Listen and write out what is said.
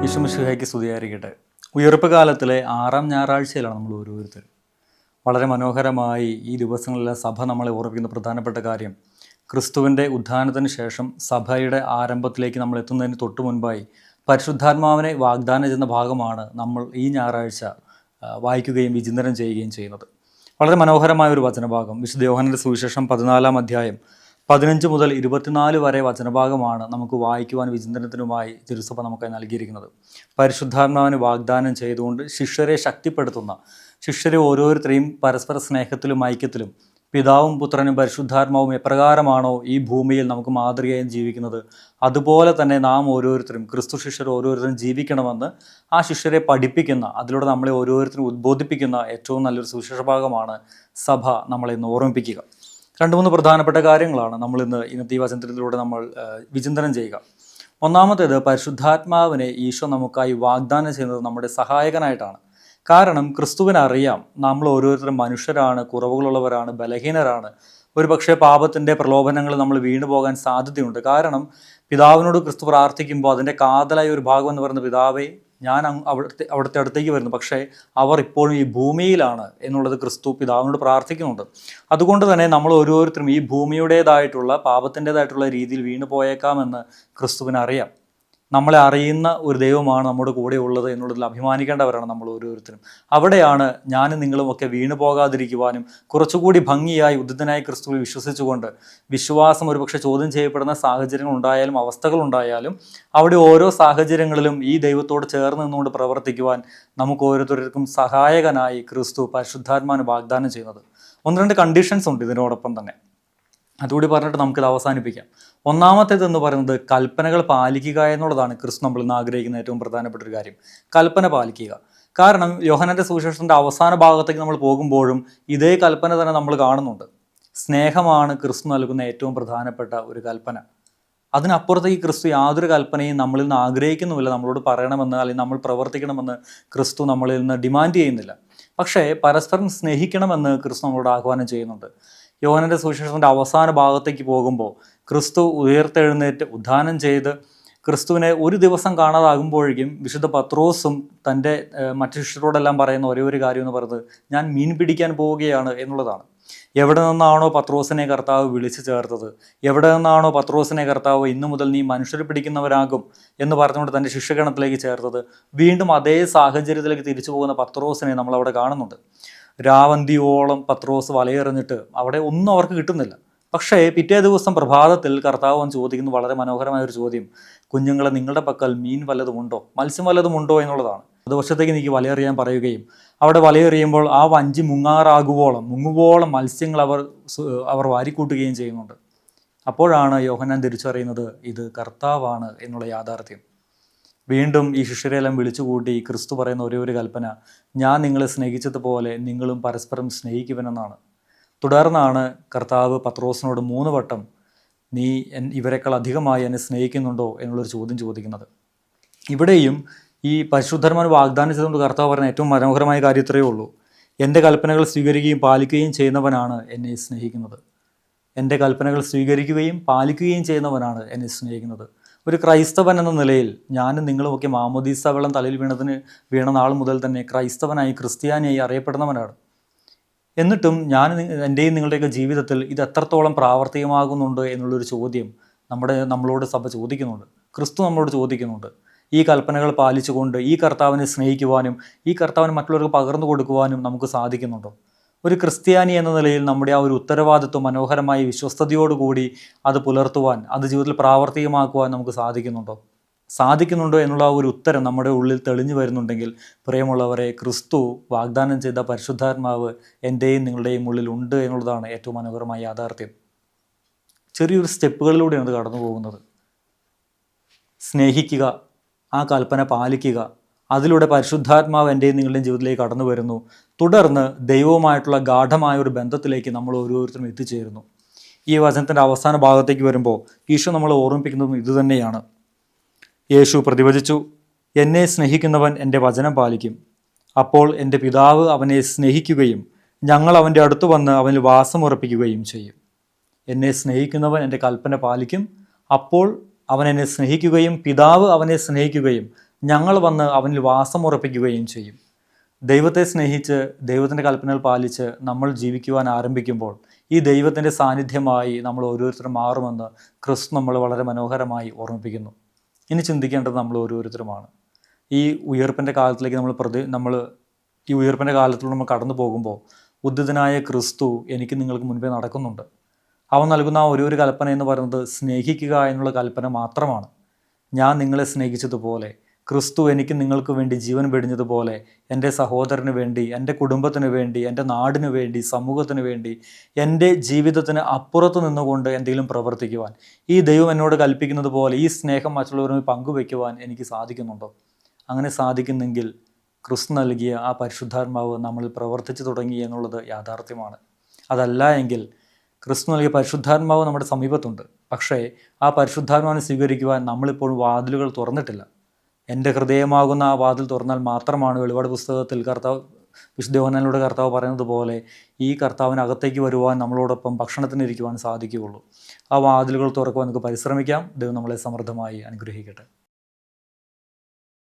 ഈശോമിശിഹായ്ക്ക് സ്തുതിയായിരിക്കട്ടെ. ഉയർപ്പ് കാലത്തിലെ 6-ാം ഞായറാഴ്ചയിലാണ് നമ്മൾ ഓരോരുത്തരും. വളരെ മനോഹരമായി ഈ ദിവസങ്ങളിലെ സഭ നമ്മളെ ഓർമ്മിക്കുന്ന പ്രധാനപ്പെട്ട കാര്യം, ക്രിസ്തുവിൻ്റെ ഉത്ഥാനത്തിന് ശേഷം സഭയുടെ ആരംഭത്തിലേക്ക് നമ്മൾ എത്തുന്നതിന് തൊട്ട് മുൻപായി പരിശുദ്ധാത്മാവിനെ വാഗ്ദാനം ചെയ്യുന്ന ഭാഗമാണ് നമ്മൾ ഈ ഞായറാഴ്ച വായിക്കുകയും വിചിന്തനം ചെയ്യുകയും ചെയ്യുന്നത്. വളരെ മനോഹരമായ ഒരു വചനഭാഗം, വിശുദ്ധ യോഹന്നാന്റെ സുവിശേഷം 14-ാം അധ്യായം 15 മുതൽ 24 വരെ വചനഭാഗമാണ് നമുക്ക് വായിക്കുവാൻ വിചിന്തനത്തിനുമായി തിരുസഭ നമുക്ക് നൽകിയിരിക്കുന്നത്. പരിശുദ്ധാത്മാവിന് വാഗ്ദാനം ചെയ്തുകൊണ്ട് ശിഷ്യരെ ശക്തിപ്പെടുത്തുന്ന, ശിഷ്യരെ ഓരോരുത്തരെയും പരസ്പര സ്നേഹത്തിലും ഐക്യത്തിലും പിതാവും പുത്രനും പരിശുദ്ധാത്മാവും എപ്രകാരമാണോ ഈ ഭൂമിയിൽ നമുക്ക് മാതൃകയായി ജീവിക്കുന്നത്, അതുപോലെ തന്നെ നാം ഓരോരുത്തരും, ക്രിസ്തു ശിഷ്യർ ഓരോരുത്തരും ജീവിക്കണമെന്ന് ആ ശിഷ്യരെ പഠിപ്പിക്കുന്ന, അതിലൂടെ നമ്മളെ ഓരോരുത്തരും ഉദ്ബോധിപ്പിക്കുന്ന ഏറ്റവും നല്ലൊരു സുവിശേഷ ഭാഗമാണ് സഭ നമ്മളെ ഇന്ന് ഓർമ്മിപ്പിക്കുക. 2-3 പ്രധാനപ്പെട്ട കാര്യങ്ങളാണ് ഇന്നത്തെ ഈ വചനത്തിലൂടെ നമ്മൾ വിചിന്തനം ചെയ്യുക. ഒന്നാമത്തേത്, പരിശുദ്ധാത്മാവിനെ ഈശോ നമുക്കായി വാഗ്ദാനം ചെയ്യുന്നത് നമ്മുടെ സഹായകനായിട്ടാണ്. കാരണം ക്രിസ്തുവിനറിയാം നമ്മൾ ഓരോരുത്തരും മനുഷ്യരാണ്, കുറവുകളുള്ളവരാണ്, ബലഹീനരാണ്. ഒരു പക്ഷേ പാപത്തിൻ്റെ പ്രലോഭനങ്ങൾ നമ്മൾ വീണു പോകാൻ സാധ്യതയുണ്ട്. കാരണം പിതാവിനോട് ക്രിസ്തു പ്രാർത്ഥിക്കുമ്പോൾ അതിൻ്റെ കാതലായ ഒരു ഭാഗം എന്ന് പറയുന്നത്, പിതാവേ ഞാൻ അവിടുത്തെ അടുത്തേക്ക് വരുന്നു, പക്ഷേ അവർ ഇപ്പോഴും ഈ ഭൂമിയിലാണ് എന്നുള്ളത് ക്രിസ്തു പിതാവിനോട് പ്രാർത്ഥിക്കുന്നുണ്ട്. അതുകൊണ്ട് തന്നെ നമ്മൾ ഓരോരുത്തരും ഈ ഭൂമിയുടേതായിട്ടുള്ള പാപത്തിൻ്റെതായിട്ടുള്ള രീതിയിൽ വീണു പോയേക്കാമെന്ന് ക്രിസ്തുവിനറിയാം. നമ്മളെ അറിയുന്ന ഒരു ദൈവമാണ് നമ്മുടെ കൂടെ ഉള്ളത് എന്നുള്ളതിൽ അഭിമാനിക്കേണ്ടവരാണ് നമ്മൾ ഓരോരുത്തരും. അവിടെയാണ് ഞാനും നിങ്ങളുമൊക്കെ വീണു പോകാതിരിക്കുവാനും കുറച്ചുകൂടി ഭംഗിയായി ഉദ്ധിതനായി ക്രിസ്തുവിൽ വിശ്വസിച്ചുകൊണ്ട്, വിശ്വാസം ഒരുപക്ഷെ ചോദ്യം ചെയ്യപ്പെടുന്ന സാഹചര്യങ്ങൾ ഉണ്ടായാലും അവസ്ഥകളുണ്ടായാലും അവിടെ ഓരോ സാഹചര്യങ്ങളിലും ഈ ദൈവത്തോട് ചേർന്ന് നിന്നുകൊണ്ട് പ്രവർത്തിക്കുവാൻ നമുക്ക് ഓരോരുത്തർക്കും സഹായകനായി ക്രിസ്തു പരിശുദ്ധാത്മാവിന് വാഗ്ദാനം ചെയ്യുന്നത്. 1-2 കണ്ടീഷൻസ് ഉണ്ട് ഇതിനോടൊപ്പം തന്നെ. അതുകൂടി പറഞ്ഞിട്ട് നമുക്കിത് അവസാനിപ്പിക്കാം. ഒന്നാമത്തേതെന്ന് പറയുന്നത് കൽപ്പനകൾ പാലിക്കുക എന്നുള്ളതാണ്. ക്രിസ്തു നമ്മൾ ഇന്ന് ആഗ്രഹിക്കുന്ന ഏറ്റവും പ്രധാനപ്പെട്ട ഒരു കാര്യം, കൽപ്പന പാലിക്കുക. കാരണം യോഹന്നാന്റെ സുവിശേഷത്തിൻ്റെ അവസാന ഭാഗത്തേക്ക് നമ്മൾ പോകുമ്പോഴും ഇതേ കൽപ്പന തന്നെ നമ്മൾ കാണുന്നുണ്ട്. സ്നേഹമാണ് ക്രിസ്തു നൽകുന്ന ഏറ്റവും പ്രധാനപ്പെട്ട ഒരു കൽപ്പന. അതിനപ്പുറത്തേക്ക് ക്രിസ്തു യാതൊരു കൽപ്പനയും നമ്മളിൽ നിന്ന് ആഗ്രഹിക്കുന്നുമില്ല, നമ്മളോട് പറയണമെന്ന് അല്ലെങ്കിൽ നമ്മൾ പ്രവർത്തിക്കണമെന്ന് ക്രിസ്തു നമ്മളിൽ നിന്ന് ഡിമാൻഡ് ചെയ്യുന്നില്ല. പക്ഷേ പരസ്പരം സ്നേഹിക്കണമെന്ന് ക്രിസ്തു നമ്മളോട് ആഹ്വാനം ചെയ്യുന്നുണ്ട്. യോഹന്നാന്റെ സുവിശേഷത്തിൻ്റെ അവസാന ഭാഗത്തേക്ക് പോകുമ്പോൾ ക്രിസ്തു ഉയർത്തെഴുന്നേറ്റ് ഉദ്ധാനം ചെയ്ത് ക്രിസ്തുവിനെ ഒരു ദിവസം കാണാതാകുമ്പോഴേക്കും വിശുദ്ധ പത്രോസും തൻ്റെ മറ്റു ശിഷ്യരോടെല്ലാം പറയുന്ന ഒരേ ഒരു കാര്യം എന്ന് പറയുന്നത്, ഞാൻ മീൻ പിടിക്കാൻ പോവുകയാണ് എന്നുള്ളതാണ്. എവിടെ നിന്നാണോ പത്രോസിനെ കർത്താവ് വിളിച്ചു ചേർത്തത്, എവിടെ നിന്നാണോ പത്രോസിനെ കർത്താവ് ഇന്നു മുതൽ നീ മനുഷ്യരെ പിടിക്കുന്നവരാകും എന്ന് പറഞ്ഞുകൊണ്ട് തൻ്റെ ശിഷ്യഗണത്തിലേക്ക് ചേർത്തത്, വീണ്ടും അതേ സാഹചര്യത്തിലേക്ക് തിരിച്ചു പോകുന്ന പത്രോസിനെ നമ്മളവിടെ കാണുന്നുണ്ട്. രാവന്തിയോളം പത്രോസ് വലയെറിഞ്ഞിട്ട് അവിടെ ഒന്നും അവർക്ക് കിട്ടുന്നില്ല. പക്ഷേ പിറ്റേ ദിവസം പ്രഭാതത്തിൽ കർത്താവ് ചോദിക്കുന്ന വളരെ മനോഹരമായ ഒരു ചോദ്യം, കുഞ്ഞുങ്ങളെ, നിങ്ങളുടെ പക്കൽ മീൻ വല്ലതുമുണ്ടോ, മത്സ്യം വല്ലതുമുണ്ടോ എന്നുള്ളതാണ്. അത് വശത്തേക്ക് എനിക്ക് വലയെറിയാൻ പറയുകയും അവിടെ വലയെറിയുമ്പോൾ ആ വഞ്ചി മുങ്ങുവോളം മത്സ്യങ്ങൾ അവർ വാരിക്കൂട്ടുകയും ചെയ്യുന്നുണ്ട്. അപ്പോഴാണ് യോഹന്നാൻ തിരിച്ചറിയുന്നത് ഇത് കർത്താവാണ് എന്നുള്ള യാഥാർത്ഥ്യം. വീണ്ടും ഈ ശിഷ്യരെല്ലാം വിളിച്ചുകൂട്ടി ക്രിസ്തു പറയുന്ന ഒരേ ഒരു കൽപ്പന, ഞാൻ നിങ്ങളെ സ്നേഹിച്ചതുപോലെ നിങ്ങളും പരസ്പരം സ്നേഹിക്കുവനെന്നാണ്. തുടർന്നാണ് കർത്താവ് പത്രോസിനോട് 3 വട്ടം നീ ഇവരെക്കാൾ അധികമായി എന്നെ സ്നേഹിക്കുന്നുണ്ടോ എന്നുള്ളൊരു ചോദ്യം ചോദിക്കുന്നത്. ഇവിടെയും ഈ പരിശുദ്ധന്മാർ വാഗ്ദാനം ചെയ്തുകൊണ്ട് കർത്താവ് പറഞ്ഞ ഏറ്റവും മനോഹരമായ കാര്യം ഇത്രയേ ഉള്ളൂ, എൻ്റെ കൽപ്പനകൾ സ്വീകരിക്കുകയും പാലിക്കുകയും ചെയ്യുന്നവനാണ് എന്നെ സ്നേഹിക്കുന്നത്. എൻ്റെ കൽപ്പനകൾ സ്വീകരിക്കുകയും പാലിക്കുകയും ചെയ്യുന്നവനാണ് എന്നെ സ്നേഹിക്കുന്നത്. ഒരു ക്രൈസ്തവൻ എന്ന നിലയിൽ ഞാനും നിങ്ങളുമൊക്കെ മാമോദീസ വെള്ളം തലയിൽ വീണ നാൾ മുതൽ തന്നെ ക്രൈസ്തവനായി, ക്രിസ്ത്യാനിയായി അറിയപ്പെടുന്നവനാണ്. എന്നിട്ടും എൻ്റെയും നിങ്ങളുടെയൊക്കെ ജീവിതത്തിൽ ഇത് എത്രത്തോളം പ്രാവർത്തികമാകുന്നുണ്ട് എന്നുള്ളൊരു ചോദ്യം നമ്മളോട് സഭ ചോദിക്കുന്നുണ്ട്, ക്രിസ്തു നമ്മളോട് ചോദിക്കുന്നുണ്ട്. ഈ കൽപ്പനകൾ പാലിച്ചുകൊണ്ട് ഈ കർത്താവിനെ സ്നേഹിക്കുവാനും ഈ കർത്താവിനെ മറ്റുള്ളവർക്ക് പകർന്നു കൊടുക്കുവാനും നമുക്ക് സാധിക്കുന്നുണ്ടോ? ഒരു ക്രിസ്ത്യാനി എന്ന നിലയിൽ നമ്മുടെ ആ ഒരു ഉത്തരവാദിത്വം മനോഹരമായി വിശ്വസ്തയോടുകൂടി അത് പുലർത്തുവാൻ, അത് ജീവിതത്തിൽ പ്രാവർത്തികമാക്കുവാൻ നമുക്ക് സാധിക്കുന്നുണ്ടോ എന്നുള്ള ഒരു ഉത്തരം നമ്മുടെ ഉള്ളിൽ തെളിഞ്ഞു വരുന്നുണ്ടെങ്കിൽ, പ്രിയമുള്ളവരെ, ക്രിസ്തു വാഗ്ദാനം ചെയ്ത പരിശുദ്ധാത്മാവ് എൻ്റെയും നിങ്ങളുടെയും ഉള്ളിൽ ഉണ്ട് എന്നുള്ളതാണ് ഏറ്റവും മനോഹരമായ യാഥാർത്ഥ്യം. ചെറിയൊരു സ്റ്റെപ്പുകളിലൂടെയാണ് അത് കടന്നു പോകുന്നത്. സ്നേഹിക്കുക, ആ കൽപ്പന പാലിക്കുക, അതിലൂടെ പരിശുദ്ധാത്മാവ് എൻ്റെയും നിങ്ങളുടെയും ജീവിതത്തിലേക്ക് കടന്നു വരുന്നു. തുടർന്ന് ദൈവവുമായിട്ടുള്ള ഗാഢമായ ഒരു ബന്ധത്തിലേക്ക് നമ്മൾ ഓരോരുത്തരും എത്തിച്ചേരുന്നു. ഈ വചനത്തിൻ്റെ അവസാന ഭാഗത്തേക്ക് വരുമ്പോൾ ഈശോ നമ്മളെ ഓർമ്മിപ്പിക്കുന്നതും ഇതുതന്നെയാണ്. യേശു പ്രതിവചിച്ചു, എന്നെ സ്നേഹിക്കുന്നവൻ എൻ്റെ വചനം പാലിക്കും, അപ്പോൾ എൻ്റെ പിതാവ് അവനെ സ്നേഹിക്കുകയും ഞങ്ങൾ അവൻ്റെ അടുത്ത് വന്ന് അവനിൽ വാസമുറപ്പിക്കുകയും ചെയ്യും. എന്നെ സ്നേഹിക്കുന്നവൻ എൻ്റെ കൽപ്പന പാലിക്കും, അപ്പോൾ അവൻ എന്നെ സ്നേഹിക്കുകയും പിതാവ് അവനെ സ്നേഹിക്കുകയും ഞങ്ങൾ വന്ന് അവനിൽ വാസമുറപ്പിക്കുകയും ചെയ്യും. ദൈവത്തെ സ്നേഹിച്ച് ദൈവത്തിൻ്റെ കൽപ്പനകൾ പാലിച്ച് നമ്മൾ ജീവിക്കുവാൻ ആരംഭിക്കുമ്പോൾ ഈ ദൈവത്തിൻ്റെ സാന്നിധ്യമായി നമ്മൾ ഓരോരുത്തരും മാറുമെന്ന് ക്രിസ്തു നമ്മൾ വളരെ മനോഹരമായി ഓർമ്മിപ്പിക്കുന്നു. ഇനി ചിന്തിക്കേണ്ടത് നമ്മൾ ഓരോരുത്തരുമാണ്. ഈ ഉയർപ്പിൻ്റെ കാലത്തിലേക്ക് നമ്മൾ ഈ ഉയർപ്പിൻ്റെ കാലത്തിലൂടെ നമ്മൾ കടന്നു പോകുമ്പോൾ ഉദ്ധിതനായ ക്രിസ്തു എനിക്ക് നിങ്ങൾക്ക് മുൻപേ നടക്കുന്നുണ്ട്. അവൻ നൽകുന്ന ആ ഒരു കൽപ്പന എന്ന് പറയുന്നത് സ്നേഹിക്കുക എന്നുള്ള കൽപ്പന മാത്രമാണ്. ഞാൻ നിങ്ങളെ സ്നേഹിച്ചതുപോലെ ക്രിസ്തു എനിക്ക് നിങ്ങൾക്ക് വേണ്ടി ജീവൻ വെടിഞ്ഞതുപോലെ എൻ്റെ സഹോദരന് വേണ്ടി, എൻ്റെ കുടുംബത്തിന് വേണ്ടി, എൻ്റെ നാടിന് വേണ്ടി, സമൂഹത്തിന് വേണ്ടി, എൻ്റെ ജീവിതത്തിന് അപ്പുറത്ത് നിന്നുകൊണ്ട് എന്തെങ്കിലും പ്രവർത്തിക്കുവാൻ ഈ ദൈവം എന്നോട് കൽപ്പിക്കുന്നത് പോലെ ഈ സ്നേഹം മറ്റുള്ളവരുമായി പങ്കുവയ്ക്കുവാൻ എനിക്ക് സാധിക്കുന്നുണ്ടോ? അങ്ങനെ സാധിക്കുന്നെങ്കിൽ ക്രിസ്തു നൽകിയ ആ പരിശുദ്ധാത്മാവ് നമ്മളിൽ പ്രവർത്തിച്ചു തുടങ്ങി എന്നുള്ളത് യാഥാർത്ഥ്യമാണ്. അതല്ല എങ്കിൽ ക്രിസ്തു നൽകിയ പരിശുദ്ധാത്മാവ് നമ്മുടെ സമീപത്തുണ്ട്, പക്ഷേ ആ പരിശുദ്ധാത്മാവിനെ സ്വീകരിക്കുവാൻ നമ്മളിപ്പോഴും വാതിലുകൾ തുറന്നിട്ടില്ല. എൻ്റെ ഹൃദയമാകുന്ന ആ വാതിൽ തുറന്നാൽ മാത്രമാണ് വെളിപാട് പുസ്തകത്തിൽ വിശുദ്ധ യോഹന്നാനിലൂടെ കർത്താവ് പറയുന്നത് പോലെ ഈ കർത്താവിനകത്തേക്ക് വരുവാൻ നമ്മളോടൊപ്പം ഭക്ഷണത്തിനിരിക്കുവാൻ സാധിക്കുകയുള്ളൂ. ആ വാതിലുകൾ തുറക്കുവാൻ നമുക്ക് പരിശ്രമിക്കാം. ദൈവം നമ്മളെ സമൃദ്ധമായി അനുഗ്രഹിക്കട്ടെ.